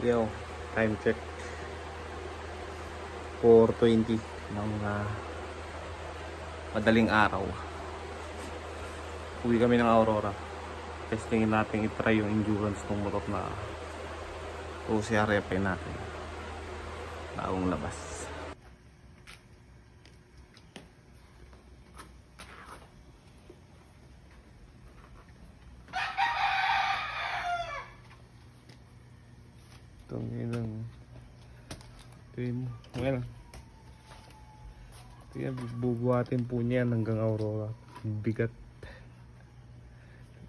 Yo, time check 4:20 ng madaling araw. Uwi kami ng Aurora. Testingin natin i-try yung endurance ng motor na OCRF natin. Bagong labas. Itong ilang well, bubuhatin po niyan hanggang Aurora. Bigat.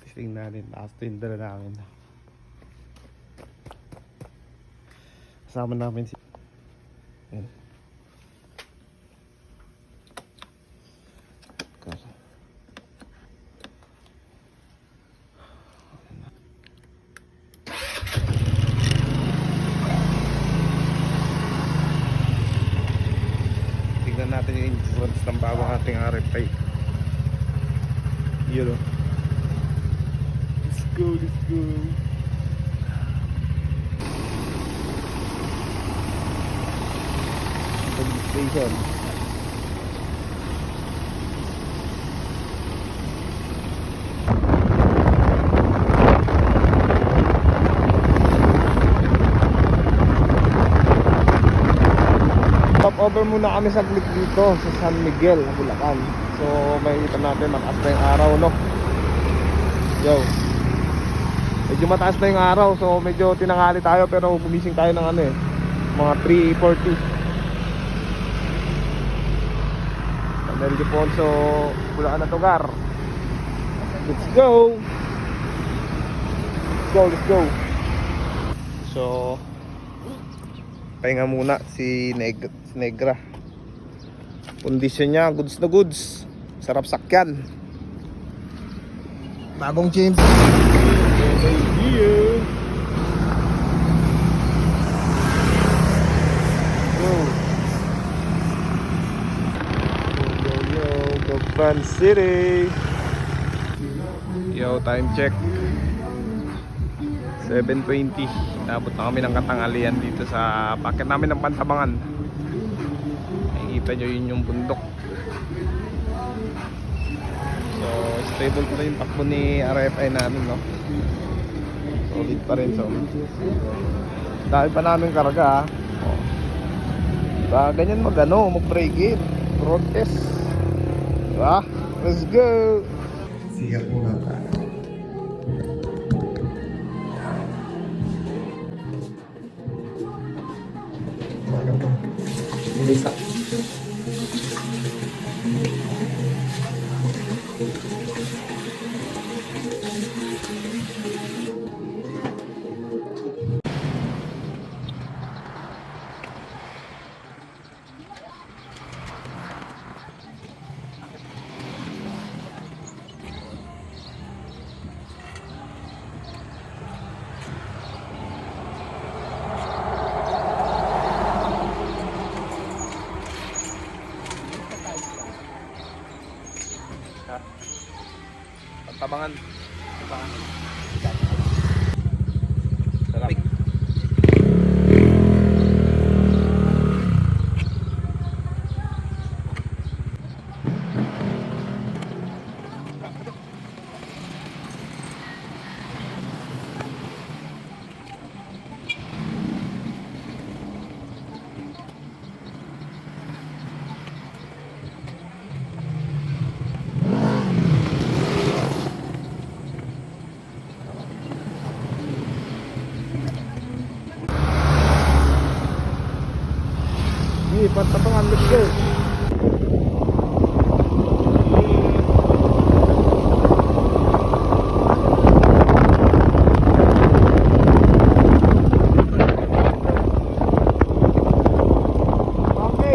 Testing natin. Taas ito yung dala namin. Kasama namin si yan. Tignan natin yung endurance ng bagong ating RFI. Yun o. Let's go, let's go. Station. Stop over muna kami saglit dito sa San Miguel, Bulacan. So makikita natin mataas na yung araw, no? Yo, medyo mataas na yung araw, so medyo tinanghali tayo pero gumising tayo ng mga 3:40. Del Defonso, Bulacan na Tugar. Let's go. Let's go. So pahinga muna si Negra. Kondisyon niya goods na goods. Sarap sakyan. Bagong James. Van City. Yo, time check 7:20. Nabot na kami ng katanghalian dito sa packet namin ng Pantabangan. Nakikita nyo yun yung bundok. So stable pa yung takbo ni RFI namin, no? Solid pa rin. So dahil pa namin karga, diba ganyan mag-brake it, road test. Diba? Let's go! Sigat muna tayo. Bisa. Pantabangan. Sarap. Pantabangan, let's go. Okay.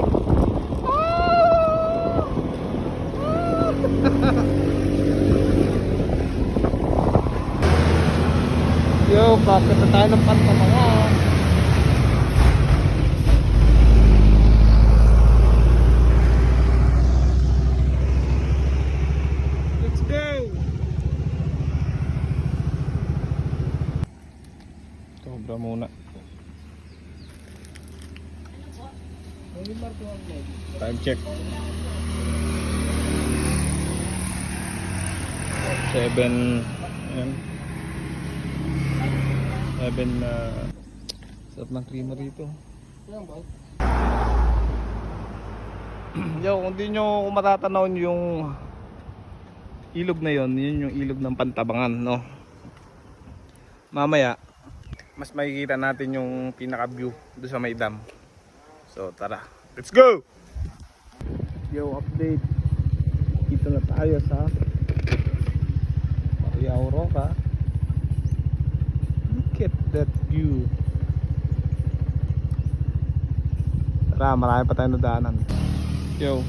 Yo, bakit na tayo ng Pantabangan? Sobra muna. Time check. 7. Ayan. 7 na sarap ng klima rito. Yo, kung di nyo matatanaw yung ilog na yon, yun yung ilog ng Pantabangan, no? Mamaya mas makikita natin yung pinaka view doon sa may dam. So tara, let's go! Yo, update. Dito na tayo sa Maria Oroca. Look at that view. Tara, marami pa tayong nadaanan. Yo,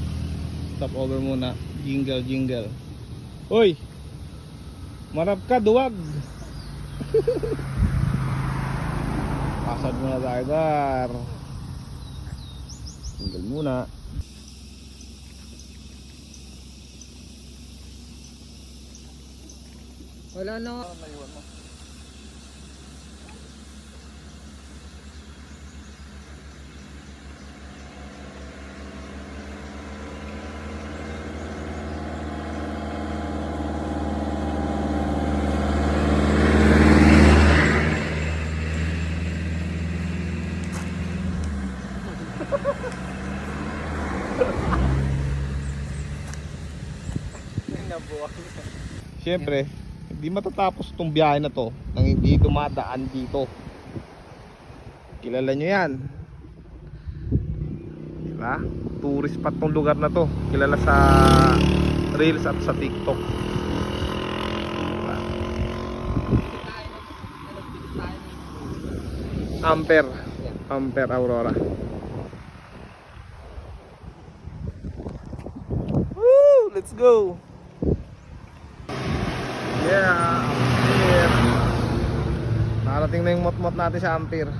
stop over muna. Jingle, jingle. Hoy! Marap ka, duwag! Pasad muna tayo dar. Jingle muna. Wala na. Naiwan mo. Siyempre, hindi matatapos itong biyahe na to nang hindi dumadaan dito. Kilala nyo yan, diba? Tourist spot tong lugar na to. Kilala sa Reels at sa TikTok, diba? Ampere Aurora. Woo! Let's go! Yeah, Ampere. Narating na yung mot-mot natin sa Ampere.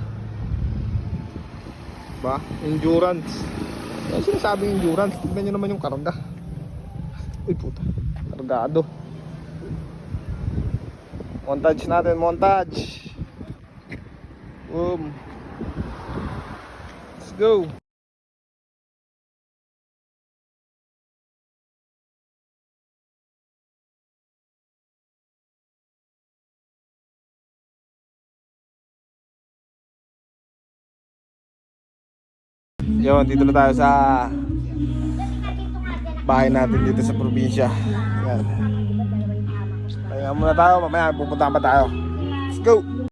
Ba? Endurance. Ano sinasabing endurance? Tignan nyo naman yung karga. Uy puta, kargado. Montage natin, montage. Boom. Let's go. Yun, dito na tayo sa bahay natin dito sa probinsya. Yan. Kaya muna tayo, mamaya pupuntahan pa tayo. Let's go!